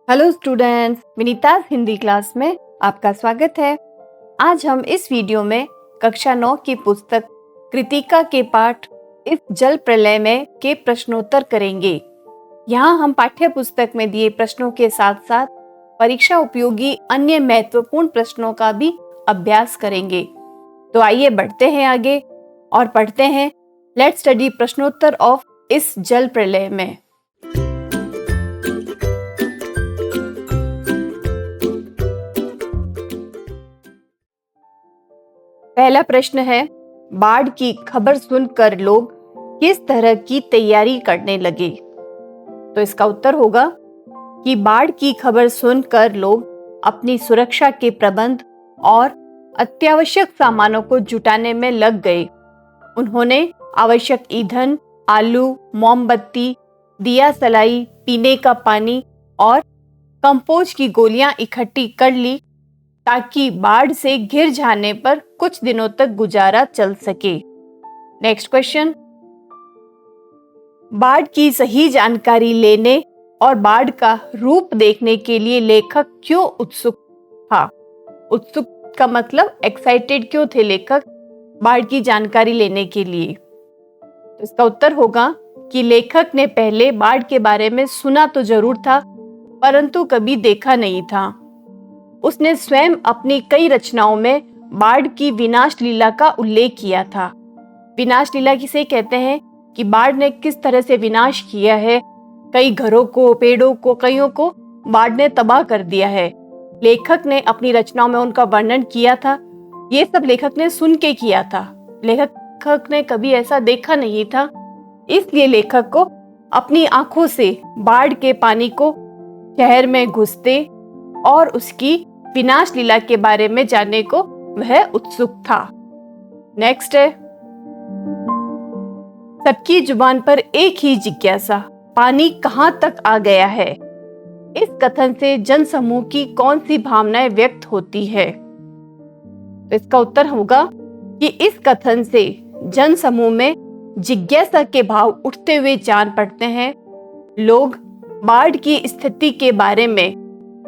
Hello students, विनीता's Hindi class में आपका स्वागत है। आज हम इस वीडियो में कक्षा 9 की पुस्तक कृतिका के पाठ इस जल प्रलय में के प्रश्नोत्तर करेंगे। यहाँ हम पाठ्य पुस्तक में दिए प्रश्नों के साथ साथ परीक्षा उपयोगी अन्य महत्वपूर्ण प्रश्नों का भी अभ्यास करेंगे। तो आइए बढ़ते हैं आगे और पढ़ते हैं लेट्स स्टडी प्रश्नोत्तर ऑफ इस जल प्रलय में। पहला प्रश्न है, बाढ़ की खबर सुनकर लोग किस तरह की तैयारी करने लगे? तो इसका उत्तर होगा कि बाढ़ की खबर सुनकर लोग अपनी सुरक्षा के प्रबंध और अत्यावश्यक सामानों को जुटाने में लग गए। उन्होंने आवश्यक ईंधन, आलू, मोमबत्ती, दिया सलाई, पीने का पानी और कंपोस्ट की गोलियां इकट्ठी कर ली ताकि बाढ़ से घिर जाने पर कुछ दिनों तक गुजारा चल सके। नेक्स्ट क्वेश्चन, बाढ़ की सही जानकारी लेने और बाढ़ का रूप देखने के लिए लेखक क्यों उत्सुक था? उत्सुक का मतलब एक्साइटेड क्यों थे लेखक बाढ़ की जानकारी लेने के लिए? तो इसका उत्तर होगा कि लेखक ने पहले बाढ़ के बारे में सुना तो जरूर था, परंतु कभी देखा नहीं था। उसने स्वयं अपनी कई रचनाओं में बाढ़ की विनाश लीला का उल्लेख किया था। विनाश लीला किसे कहते हैं कि बाढ़ ने किस तरह से विनाश किया है, कई घरों को, पेड़ों को, कईयों को बाढ़ ने तबाह कर दिया है। लेखक ने अपनी रचनाओं में उनका वर्णन किया था। ये सब लेखक ने सुन के किया था, लेखक ने कभी ऐसा देखा नहीं था। इसलिए लेखक को अपनी आंखों से बाढ़ के पानी को शहर में घुसते और उसकी विनाश लीला के बारे में जानने को वह उत्सुक था। नेक्स्ट है, सबकी जुबान पर एक ही जिज्ञासा, पानी कहां तक आ गया है? इस कथन से जनसमूह की कौन सी भावनाएं व्यक्त होती है? तो इसका उत्तर होगा कि इस कथन से जनसमूह में जिज्ञासा के भाव उठते हुए जान पड़ते हैं। लोग बाढ़ की स्थिति के बारे में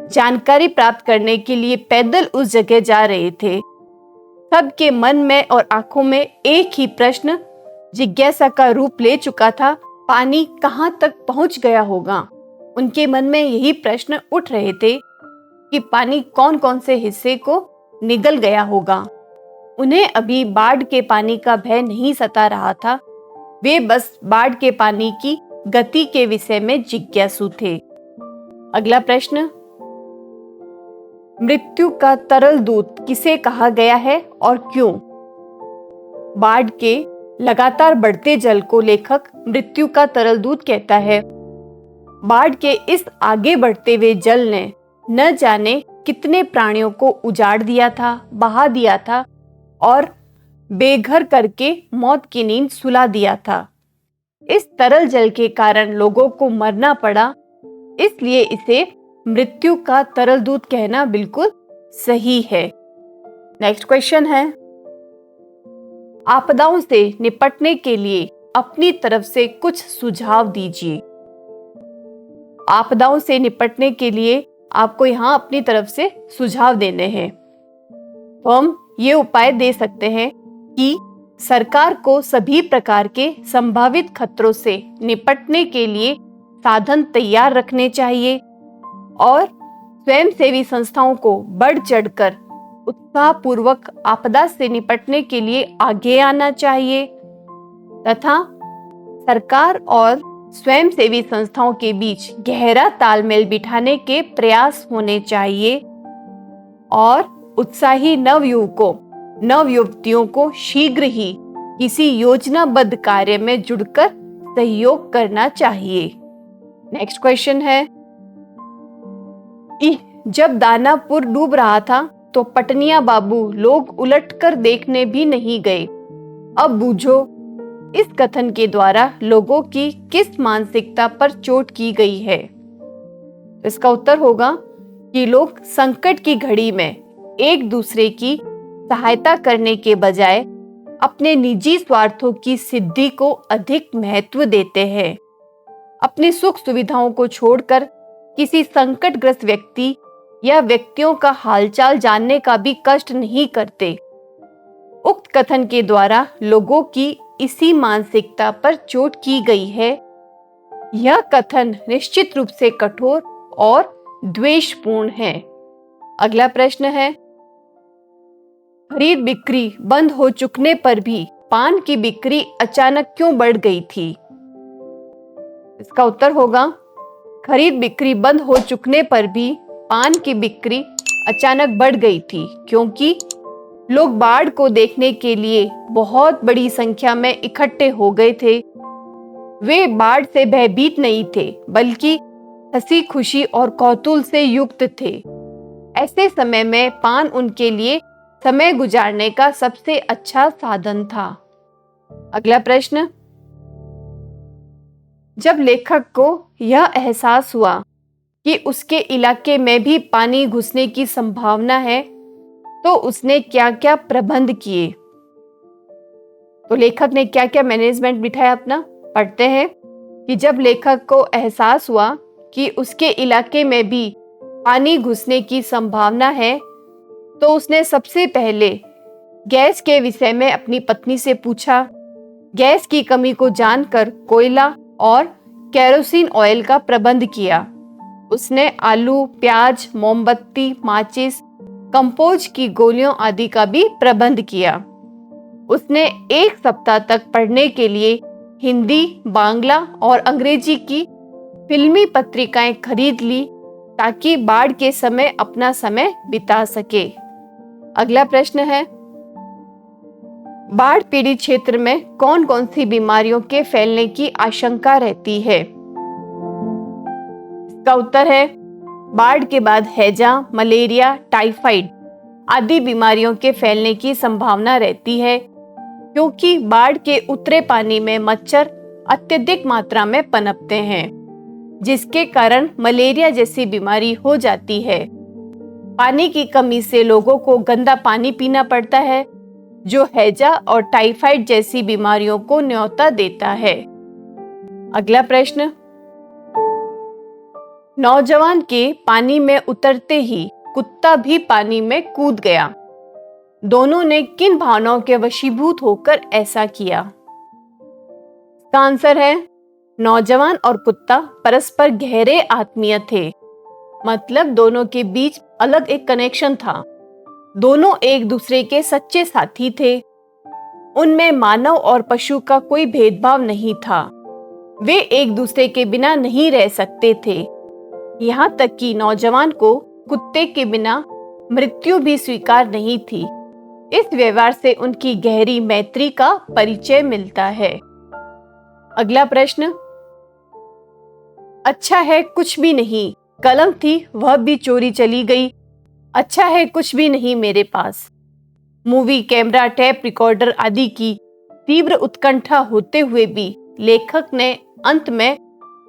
जानकारी प्राप्त करने के लिए पैदल उस जगह जा रहे थे। सबके मन में और आंखों में एक ही प्रश्न जिज्ञासा का रूप ले चुका था, पानी कहां तक पहुंच गया होगा? उनके मन में यही प्रश्न उठ रहे थे कि पानी कौन कौन से हिस्से को निगल गया होगा। उन्हें अभी बाढ़ के पानी का भय नहीं सता रहा था, वे बस बाढ़ के पानी की गति के विषय में जिज्ञासु थे। अगला प्रश्न, मृत्यु का तरल दूत किसे कहा गया है और क्यों? बाढ़ के लगातार बढ़ते जल को लेखक मृत्यु का तरल दूत कहता है। बाढ़ के इस आगे बढ़ते हुए जल ने न जाने कितने प्राणियों को उजाड़ दिया था, बहा दिया था और बेघर करके मौत की नींद सुला दिया था। इस तरल जल के कारण लोगों को मरना पड़ा, इसलिए इसे मृत्यु का तरल दूत कहना बिल्कुल सही है। नेक्स्ट क्वेश्चन है, आपदाओं से निपटने के लिए अपनी तरफ से कुछ सुझाव दीजिए। आपदाओं से निपटने के लिए आपको यहाँ अपनी तरफ से सुझाव देने हैं। तो हम ये उपाय दे सकते हैं कि सरकार को सभी प्रकार के संभावित खतरों से निपटने के लिए साधन तैयार रखने चाहिए और स्वयंसेवी संस्थाओं को बढ़ चढ़कर उत्साहपूर्वक आपदा से निपटने के लिए आगे आना चाहिए तथा सरकार और स्वयंसेवी संस्थाओं के बीच गहरा तालमेल बिठाने के प्रयास होने चाहिए और उत्साही नवयुवकों, नवयुवतियों को शीघ्र ही किसी योजनाबद्ध कार्य में जुड़कर सहयोग करना चाहिए। नेक्स्ट क्वेश्चन है, जब दानापुर डूब रहा था तो पटनिया बाबू लोग उलटकर देखने भी नहीं गए। अब बूझो, इस कथन के द्वारा लोगों की किस मानसिकता पर चोट की गई है? इसका उत्तर होगा कि लोग संकट की घड़ी में एक दूसरे की सहायता करने के बजाय अपने निजी स्वार्थों की सिद्धि को अधिक महत्व देते हैं। अपनी सुख सुविधाओं को छोड़कर किसी संकटग्रस्त व्यक्ति या व्यक्तियों का हालचाल जानने का भी कष्ट नहीं करते। उक्त कथन के द्वारा लोगों की इसी मानसिकता पर चोट की गई है। यह कथन निश्चित रूप से कठोर और द्वेषपूर्ण है। अगला प्रश्न है, खरीद बिक्री बंद हो चुकने पर भी पान की बिक्री अचानक क्यों बढ़ गई थी? इसका उत्तर होगा, खरीद बिक्री बंद हो चुकने पर भी पान की बिक्री अचानक बढ़ गई थी क्योंकि लोग बाढ़ को देखने के लिए बहुत बड़ी संख्या में इकट्ठे हो गए थे। वे बाढ़ से भयभीत नहीं थे बल्कि हंसी खुशी और कौतूहल से युक्त थे। ऐसे समय में पान उनके लिए समय गुजारने का सबसे अच्छा साधन था। अगला प्रश्न, जब लेखक को यह एहसास हुआ कि उसके इलाके में भी पानी घुसने की संभावना है तो उसने क्या क्या प्रबंध किए? तो लेखक ने क्या क्या मैनेजमेंट बिठाया अपना, पढ़ते हैं कि जब लेखक को एहसास हुआ कि उसके इलाके में भी पानी घुसने की संभावना है तो उसने सबसे पहले गैस के विषय में अपनी पत्नी से पूछा। गैस की कमी को जानकर कोयला और केरोसिन ऑयल का प्रबंध किया। उसने आलू, प्याज, मोमबत्ती, माचिस, कंपोज की गोलियों आदि का भी प्रबंध किया। उसने एक सप्ताह तक पढ़ने के लिए हिंदी, बांग्ला और अंग्रेजी की फिल्मी पत्रिकाएं खरीद ली ताकि बाढ़ के समय अपना समय बिता सके। अगला प्रश्न है, बाढ़ पीड़ित क्षेत्र में कौन कौन सी बीमारियों के फैलने की आशंका रहती है? इसका उत्तर है, बाढ़ के बाद हैजा, मलेरिया, टाइफाइड आदि बीमारियों के फैलने की संभावना रहती है क्योंकि बाढ़ के उतरे पानी में मच्छर अत्यधिक मात्रा में पनपते हैं जिसके कारण मलेरिया जैसी बीमारी हो जाती है। पानी की कमी से लोगों को गंदा पानी पीना पड़ता है जो हैजा और टाइफाइड जैसी बीमारियों को न्योता देता है। अगला प्रश्न, नौजवान के पानी में उतरते ही कुत्ता भी पानी में कूद गया। दोनों ने किन भावनाओं के वशीभूत होकर ऐसा किया? इसका आंसर है, नौजवान और कुत्ता परस्पर गहरे आत्मीय थे। मतलब दोनों के बीच अलग एक कनेक्शन था। दोनों एक दूसरे के सच्चे साथी थे। उनमें मानव और पशु का कोई भेदभाव नहीं था। वे एक दूसरे के बिना नहीं रह सकते थे। यहाँ तक कि नौजवान को कुत्ते के बिना मृत्यु भी स्वीकार नहीं थी। इस व्यवहार से उनकी गहरी मैत्री का परिचय मिलता है। अगला प्रश्न, अच्छा है कुछ भी नहीं, कलम थी वह भी चोरी चली गई। अच्छा है कुछ भी नहीं मेरे पास। मूवी, कैमरा, टेप रिकॉर्डर आदि की तीव्र उत्कंठा होते हुए भी लेखक ने अंत में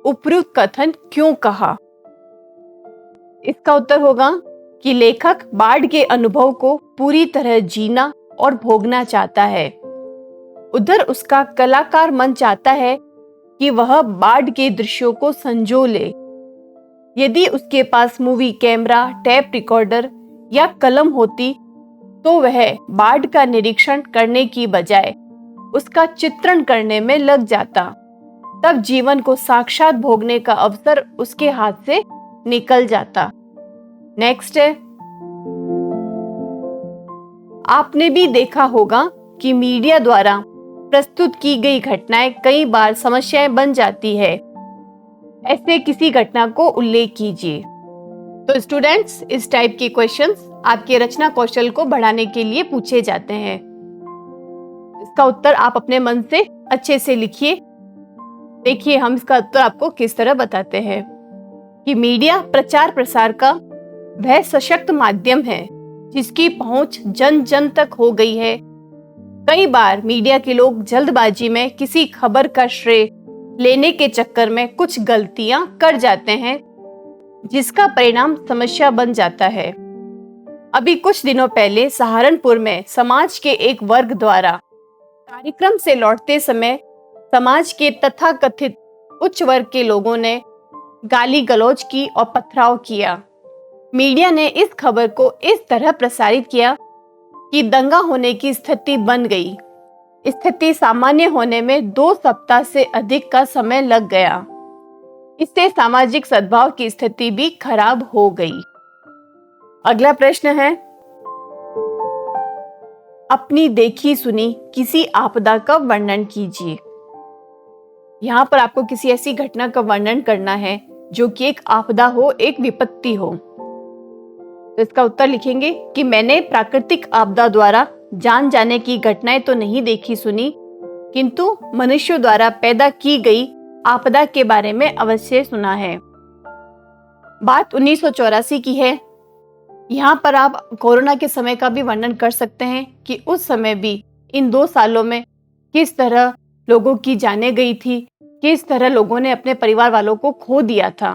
उपयुक्त कथन क्यों कहा? इसका उत्तर होगा कि लेखक बाढ़ के अनुभव को पूरी तरह जीना और भोगना चाहता है। उधर उसका कलाकार मन चाहता है कि वह बाढ़ के दृश्यों को संजो ले। यदि उसके पास मूवी कैमरा, टेप रिकॉर्डर या कलम होती तो वह बाढ़ का निरीक्षण करने की बजाय उसका चित्रण करने में लग जाता। तब जीवन को साक्षात भोगने का अवसर उसके हाथ से निकल जाता। नेक्स्ट है, आपने भी देखा होगा कि मीडिया द्वारा प्रस्तुत की गई घटनाएं कई बार समस्याएं बन जाती है। ऐसे किसी घटना को उल्लेख कीजिए। तो स्टूडेंट्स, इस टाइप के क्वेश्चंस आपके रचना कौशल को बढ़ाने के लिए पूछे जाते हैं। इसका उत्तर आप अपने मन से अच्छे से लिखिए। देखिए हम इसका उत्तर आपको किस तरह बताते हैं कि मीडिया प्रचार प्रसार का वह सशक्त माध्यम है जिसकी पहुंच जन जन तक हो गई है। कई बार मीडिया के लोग जल्दबाजी में किसी खबर का श्रेय लेने के चक्कर में कुछ गलतियां कर जाते हैं जिसका परिणाम समस्या बन जाता है। अभी कुछ दिनों पहले सहारनपुर में समाज के एक वर्ग द्वारा कार्यक्रम से लौटते समय समाज के तथाकथित उच्च वर्ग के लोगों ने गाली गलौज की और पथराव किया। मीडिया ने इस खबर को इस तरह प्रसारित किया कि दंगा होने की स्थिति बन गई। स्थिति सामान्य होने में 2 सप्ताह से अधिक का समय लग गया। इससे सामाजिक सद्भाव की स्थिति भी खराब हो गई। अगला प्रश्न है, अपनी देखी सुनी किसी आपदा का वर्णन कीजिए। यहाँ पर आपको किसी ऐसी घटना का वर्णन करना है जो कि एक आपदा हो, एक विपत्ति हो। तो इसका उत्तर लिखेंगे कि मैंने प्राकृतिक आपदा द्वारा जान जाने की घटनाएं तो नहीं देखी सुनी, किंतु मनुष्यों द्वारा पैदा की गई आपदा के बारे में अवश्य सुना है। बात 1984 की है। यहाँ पर आप कोरोना के समय का भी वर्णन कर सकते हैं कि उस समय भी इन 2 सालों में किस तरह लोगों की जानें गई थी, किस तरह लोगों ने अपने परिवार वालों को खो दिया था।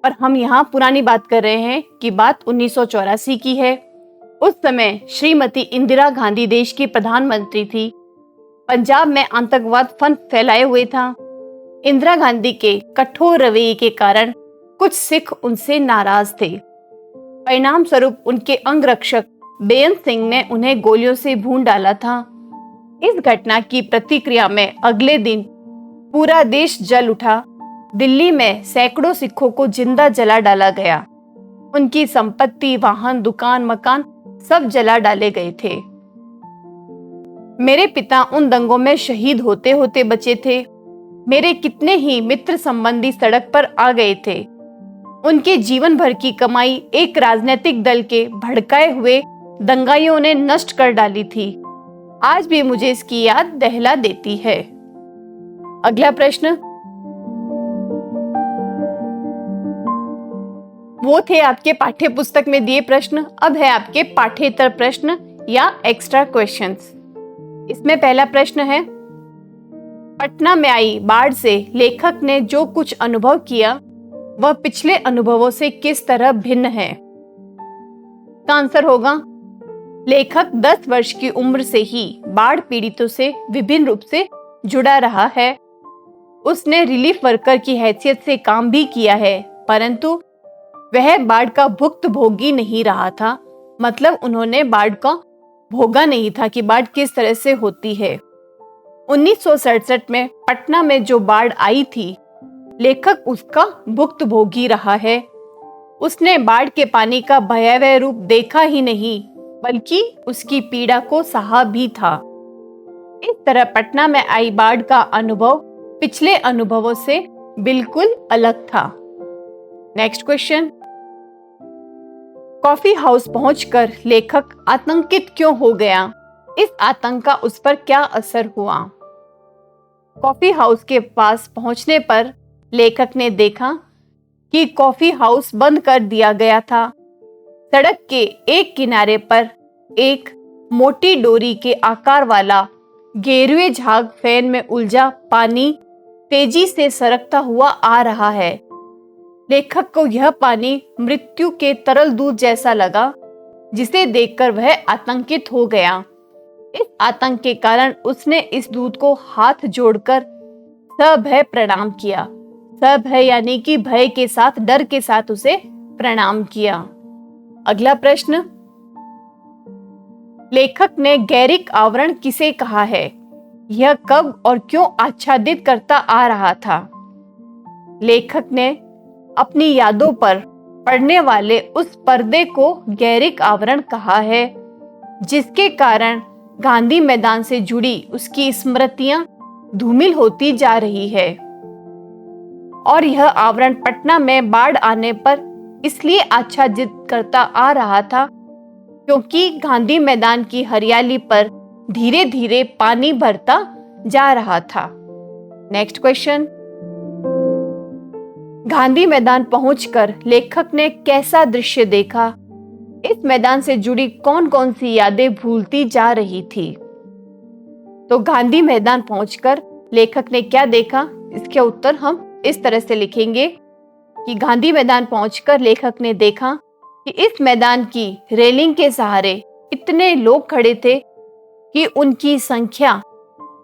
पर हम यहाँ पुरानी बात कर रहे हैं कि बात 1984 की है। उस समय श्रीमती इंदिरा गांधी देश की प्रधानमंत्री थी। पंजाब में आतंकवाद फैलाए हुए था। इंदिरा गांधी के कठोर रवैये के कारण कुछ सिख उनसे नाराज थे। परिणाम स्वरूप उनके अंगरक्षक बेअंत सिंह ने उन्हें गोलियों से भून डाला था। इस घटना की प्रतिक्रिया में अगले दिन पूरा देश जल उठा। दिल्ली में सैकड़ों सिखों को जिंदा जला डाला गया। उनकी संपत्ति, वाहन, दुकान, मकान सब जला डाले गए थे। मेरे पिता उन दंगों में शहीद होते होते बचे थे। मेरे कितने ही मित्र संबंधी सड़क पर आ गए थे। उनके जीवन भर की कमाई एक राजनीतिक दल के भड़काए हुए दंगाइयों ने नष्ट कर डाली थी। आज भी मुझे इसकी याद दहला देती है। अगला प्रश्न, वो थे आपके पाठ्य पुस्तक में दिए प्रश्न। अब है आपके पाठ्येतर प्रश्न या एक्स्ट्रा क्वेश्चंस। इसमें पहला प्रश्न है, पटना में आई बाढ़ से लेखक ने जो कुछ अनुभव किया वह पिछले अनुभवों से किस तरह भिन्न है। इसका आंसर होगा, लेखक 10 वर्ष की उम्र से ही बाढ़ पीड़ितों से विभिन्न रूप से जुड़ा रहा है। उसने रिलीफ वर्कर की हैसियत से काम भी किया है, परंतु वह बाढ़ का भुक्तभोगी नहीं रहा था। मतलब उन्होंने बाढ़ का भोगा नहीं था कि बाढ़ किस तरह से होती है। 1967 में पटना में जो बाढ़ आई थी, लेखक उसका भुक्तभोगी रहा है। उसने बाढ़ के पानी का भयावह रूप देखा ही नहीं, बल्कि उसकी पीड़ा को सहा भी था। इस तरह पटना में आई बाढ़ का अनुभव पिछले अनुभवों से बिल्कुल अलग था। नेक्स्ट क्वेश्चन, कॉफी हाउस पहुंचकर लेखक आतंकित क्यों हो गया? इस आतंक का उस पर क्या असर हुआ? कॉफी हाउस के पास पहुंचने पर लेखक ने देखा कि कॉफी हाउस बंद कर दिया गया था। सड़क के एक किनारे पर एक मोटी डोरी के आकार वाला गेरुए झाग फैन में उलझा पानी तेजी से सरकता हुआ आ रहा है। लेखक को यह पानी मृत्यु के तरल दूध जैसा लगा, जिसे देखकर वह आतंकित हो गया। इस आतंक के कारण उसने इस दूध को हाथ जोड़कर सभय प्रणाम किया। सभय यानी कि भय के साथ, डर के साथ उसे प्रणाम किया। अगला प्रश्न, लेखक ने गैरिक आवरण किसे कहा है? यह कब और क्यों आच्छादित करता आ रहा था? लेखक ने अपनी यादों पर पड़ने वाले उस पर्दे को गैरिक आवरण कहा है, जिसके कारण गांधी मैदान से जुड़ी उसकी स्मृतियां धूमिल होती जा रही है। और यह आवरण पटना में बाढ़ आने पर इसलिए आच्छादित करता आ रहा था क्योंकि गांधी मैदान की हरियाली पर धीरे धीरे पानी भरता जा रहा था। नेक्स्ट क्वेश्चन, गांधी मैदान पहुंचकर लेखक ने कैसा दृश्य देखा? इस मैदान से जुड़ी कौन कौन सी यादें भूलती जा रही थी? तो गांधी मैदान पहुंचकर लेखक ने क्या देखा? इसके उत्तर हम इस तरह से लिखेंगे कि गांधी मैदान पहुंचकर लेखक ने देखा कि इस मैदान की रेलिंग के सहारे इतने लोग खड़े थे कि उनकी संख्या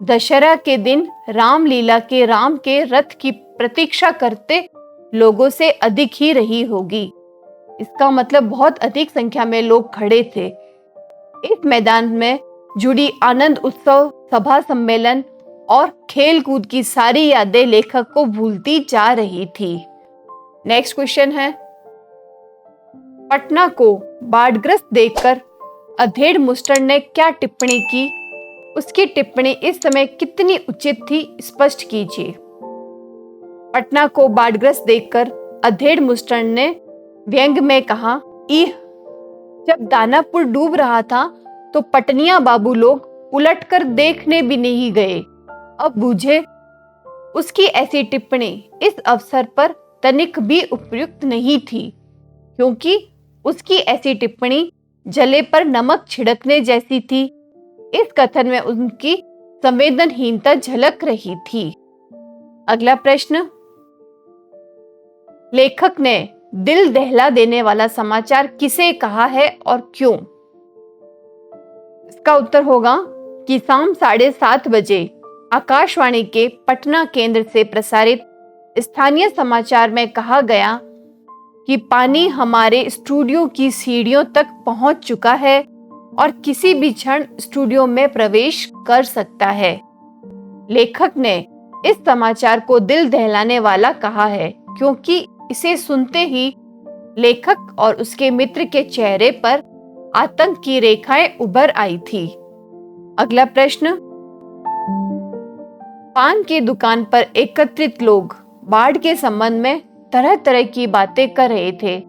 दशहरा के दिन रामलीला के राम के रथ की प्रतीक्षा करते लोगों से अधिक ही रही होगी। इसका मतलब बहुत अधिक संख्या में लोग खड़े थे। इस मैदान में जुड़ी आनंद उत्सव, सभा सम्मेलन और खेल कूद की सारी यादें लेखक को भूलती जा रही थी। नेक्स्ट क्वेश्चन है, पटना को बाढ़ग्रस्त देखकर अधेड़ मुस्टन ने क्या टिप्पणी की? उसकी टिप्पणी इस समय कितनी उचित थी, स्पष्ट कीजिए। पटना को बाढ़ग्रस्त देखकर अधेड़ मुस्टन ने व्यंग में कहा, इह, जब दानापुर डूब रहा था तो पटनिया बाबू लोग उलटकर देखने भी नहीं गए। अब बूझे। उसकी ऐसी टिप्पणी इस अवसर पर तनिक भी उपयुक्त नहीं थी, क्योंकि उसकी ऐसी टिप्पणी जले पर नमक छिड़कने जैसी थी। इस कथन में उनकी संवेदनहीनता झलक रही थी। अगला प्रश्न, लेखक ने दिल दहला देने वाला समाचार किसे कहा है और क्यों? इसका उत्तर होगा कि शाम 7:30 बजे आकाशवाणी के पटना केंद्र से प्रसारित स्थानीय समाचार में कहा गया कि पानी हमारे स्टूडियो की सीढ़ियों तक पहुंच चुका है और किसी भी क्षण स्टूडियो में प्रवेश कर सकता है। लेखक ने इस समाचार को दिल दहलाने वाला कहा है क्योंकि इसे सुनते ही लेखक और उसके मित्र के चेहरे पर आतंक की रेखाएं उभर आई थी। अगला प्रश्न, पान की दुकान पर एकत्रित लोग बाढ़ के संबंध में तरह तरह की बातें कर रहे थे,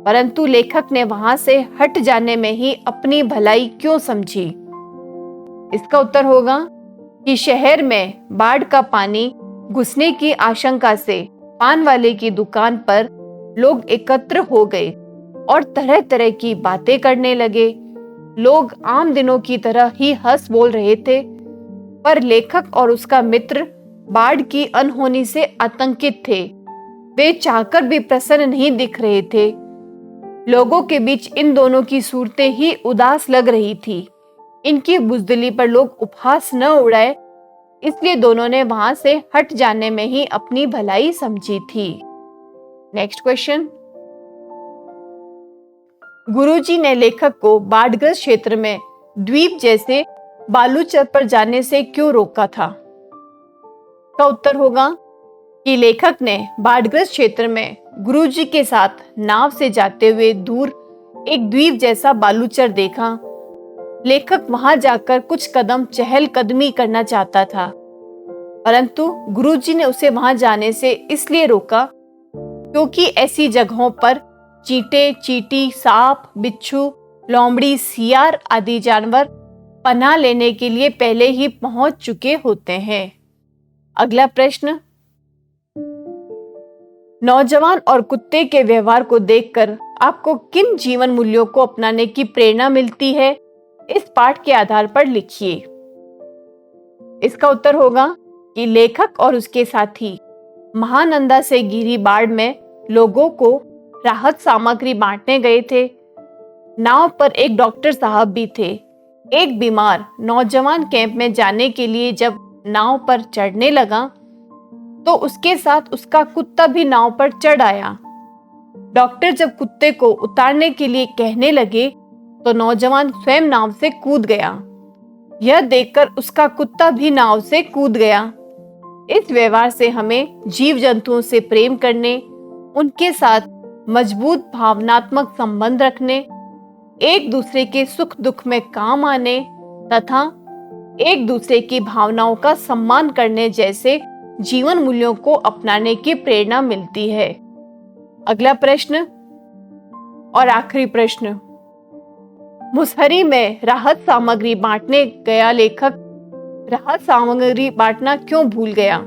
परंतु लेखक ने वहां से हट जाने में ही अपनी भलाई क्यों समझी? इसका उत्तर होगा कि शहर में बाढ़ का पानी घुसने की आशंका से पान वाले की दुकान पर लोग एकत्र हो गए और तरह तरह की बातें करने लगे। लोग आम दिनों की तरह ही हंस बोल रहे थे, पर लेखक और उसका मित्र बाढ़ की अनहोनी से आतंकित थे। वे चाहकर भी प्रसन्न नहीं दिख रहे थे। लोगों के बीच इन दोनों की सूरतें ही उदास लग रही थी। इनकी बुजदिली पर लोग उपहास न उड़ाए, इसलिए दोनों ने वहां से हट जाने में ही अपनी भलाई समझी थी। नेक्स्ट क्वेश्चन, गुरुजी ने लेखक को बाढ़ग्रस्त क्षेत्र में द्वीप जैसे बालूचर पर जाने से क्यों रोका था? का उत्तर होगा कि लेखक ने बाढ़ग्रस्त क्षेत्र में गुरुजी के साथ नाव से जाते हुए दूर एक द्वीप जैसा बालूचर देखा। लेखक वहां जाकर कुछ कदम चहलकदमी करना चाहता था, परंतु गुरुजी ने उसे वहां जाने से इसलिए रोका क्योंकि ऐसी जगहों पर चींटे, चींटी, सांप, बिच्छू, लोमड़ी, सियार आदि जानवर पनाह लेने के लिए पहले ही पहुंच चुके होते हैं। अगला प्रश्न, नौजवान और कुत्ते के व्यवहार को देखकर आपको किन जीवन मूल्यों को अपनाने की प्रेरणा मिलती है? इस पाठ के आधार पर लिखिए। इसका उत्तर होगा कि लेखक और उसके साथी महानंदा से घिरी बाढ़ में लोगों को राहत सामग्री बांटने गए थे। नाव पर एक डॉक्टर साहब भी थे। एक बीमार नौजवान कैंप में जाने के लिए जब नाव पर चढ़ने लगा तो उसके साथ उसका कुत्ता भी नाव पर चढ़ आया। डॉक्टर जब कुत्ते को उतारने के लिए कहने लगे तो नौजवान स्वयं नाव से कूद गया। यह देखकर उसका कुत्ता भी नाव से कूद गया। इस व्यवहार से हमें जीव जंतुओं से प्रेम करने, उनके साथ मजबूत भावनात्मक संबंध रखने, एक दूसरे के सुख दुख में काम आने तथा एक दूसरे की भावनाओं का सम्मान करने जैसे जीवन मूल्यों को अपनाने की प्रेरणा मिलती है। अगला प्रश्न और आखिरी प्रश्न, मुसहरी में राहत सामग्री बांटने गया लेखक राहत सामग्री बांटना क्यों भूल गया?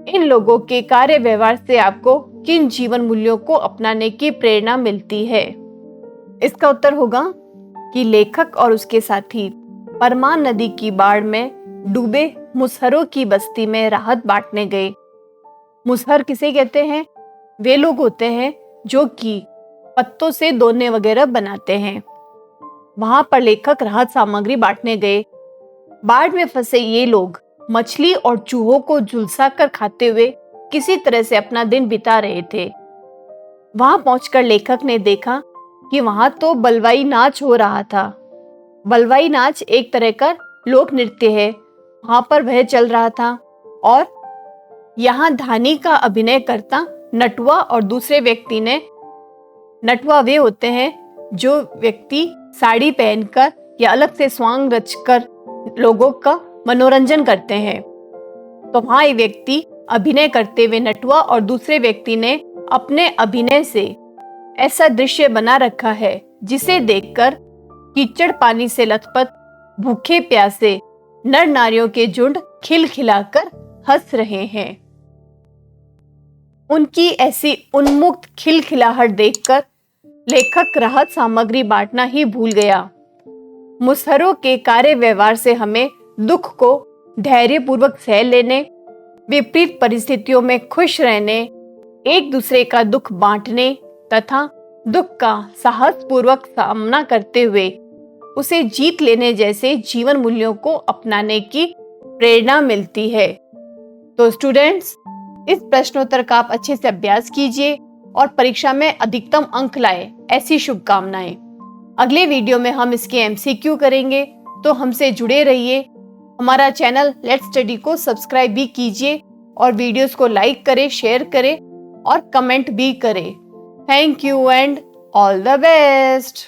इन लोगों के कार्य व्यवहार से आपको किन जीवन मूल्यों को अपनाने की प्रेरणा मिलती है? इसका उत्तर होगा कि लेखक और उसके साथी परमान नदी की बाढ़ में डूबे मुसहरों की बस्ती में राहत बांटने गए। मुसहर किसे कहते हैं? वे लोग होते हैं जो कि पत्तों से दोने वगैरह बनाते हैं। वहां पर लेखक राहत सामग्री बांटने गए। बाढ़ में फंसे ये लोग मछली और चूहों को झुलसा कर खाते हुए किसी तरह से अपना दिन बिता रहे थे। वहां पहुंचकर लेखक ने देखा कि वहां तो बलवाई नाच हो रहा था। बलवाई नाच एक तरह का लोक नृत्य है, वहां पर वह चल रहा था और यहाँ धानी का अभिनय करता नटुआ और दूसरे व्यक्ति ने, नटुआ वे होते हैं जो व्यक्ति साड़ी पहनकर या अलग से स्वांग रचकर लोगों का मनोरंजन करते हैं। तो वहां एक व्यक्ति अभिनय करते हुए नटुआ और दूसरे व्यक्ति ने अपने अभिनय से ऐसा दृश्य बना रखा है जिसे देखकर कीचड़ पानी से लथपथ भूखे प्यासे नर नारियों के झुंड खिलखिलाकर हंस रहे हैं। उनकी ऐसी उन्मुक्त खिलखिलाहट देखकर लेखक राहत सामग्री बांटना ही भूल गया। मुसहरों के कार्य व्यवहार से हमें दुख को धैर्यपूर्वक सह लेने, विपरीत परिस्थितियों में खुश रहने, एक दूसरे का दुख बांटने तथा दुख का साहसपूर्वक सामना करते हुए उसे जीत लेने जैसे जीवन मूल्यों को अपनाने की प्रेरणा मिलती है। तो स्टूडेंट्स, इस प्रश्नोत्तर का आप अच्छे से अभ्यास कीजिए और परीक्षा में अधिकतम अंक लाए, ऐसी शुभकामनाएं। अगले वीडियो में हम इसके एमसीक्यू करेंगे, तो हमसे जुड़े रहिए। हमारा चैनल लेट्स स्टडी को सब्सक्राइब भी कीजिए और वीडियोस को लाइक करें, शेयर करें और कमेंट भी करें। Thank you and all the best.